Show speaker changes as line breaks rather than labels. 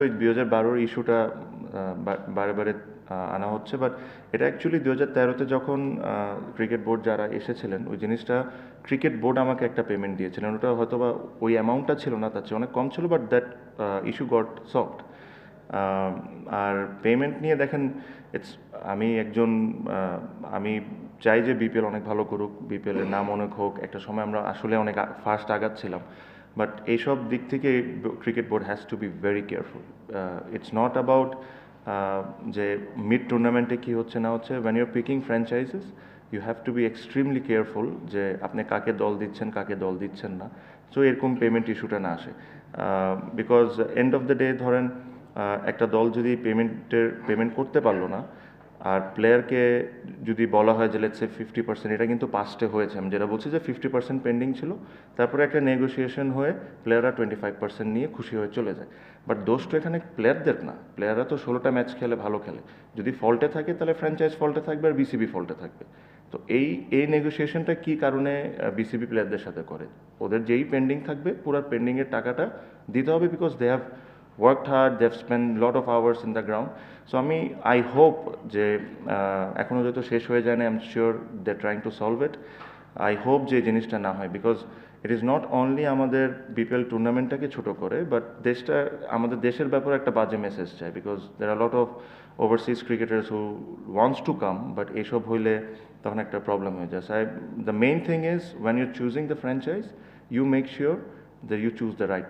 ওই 2012-র ইস্যুটা বারে বারে আনা হচ্ছে, বাট এটা অ্যাকচুয়ালি 2013-তে যখন ক্রিকেট বোর্ড যারা এসেছিলেন ওই জিনিসটা ক্রিকেট বোর্ড আমাকে একটা পেমেন্ট দিয়েছিলেন, ওটা হয়তো বা ওই অ্যামাউন্টটা ছিল না, তার চেয়ে অনেক কম ছিল, but that issue got solved. আর পেমেন্ট নিয়ে দেখেন, ইটস আমি একজন আমি চাই যে বিপিএল অনেক ভালো করুক, বিপিএল এর নাম অনেক হোক, একটা সময় আমরা আসলে অনেক ফার্স্ট আগাচ্ছিলাম, বাট এইসব দিক থেকে cricket board has to be very careful. It's not about যে মিড টুর্নামেন্টে কী হচ্ছে না হচ্ছে। When you're picking franchises you have to be extremely careful যে আপনি কাকে দল দিচ্ছেন, কাকে দল দিচ্ছেন না, সো এরকম পেমেন্ট ইস্যুটা না আসে। Because end of the day ধরেন একটা দল যদি পেমেন্ট করতে পারলো না, আর প্লেয়ারকে যদি বলা হয় যে লেটস সে 50%, এটা কিন্তু পাস্টে হয়েছে, আমি যেটা বলছি যে 50% পেন্ডিং ছিল, তারপরে একটা নেগোসিয়েশন হয়ে প্লেয়াররা 25% নিয়ে খুশি হয়ে চলে যায়। বাট দোষ তো এখানে প্লেয়ারদের না, প্লেয়াররা তো 16টা ম্যাচ খেলে ভালো খেলে, যদি ফল্টে থাকে তাহলে ফ্র্যাঞ্চাইজ ফল্টে থাকবে আর বিসিবি ফল্টে থাকবে। তো এই নেগোসিয়েশনটা কী কারণে বিসিবি প্লেয়ারদের সাথে করে, ওদের যেই পেন্ডিং থাকবে পুরো পেন্ডিংয়ের টাকাটা দিতে হবে, because they have worked hard, they've spent lot of hours in the ground. So I hope যে এখনও যেহেতু শেষ হয়ে যায় না, I am sure they trying to solve it. I hope যে জিনিসটা না হয়, because it is not only আমাদের বিপিএল টুর্নামেন্টটাকে ছোটো করে, বাট আমাদের দেশের ব্যাপারে একটা বাজে মেসেজ চাই, because there are lot of overseas cricketers who wants to come, but এইসব হইলে তখন একটা প্রবলেম হয়ে যায়। The main thing is when your choosing the franchise, you make sure that you choose the right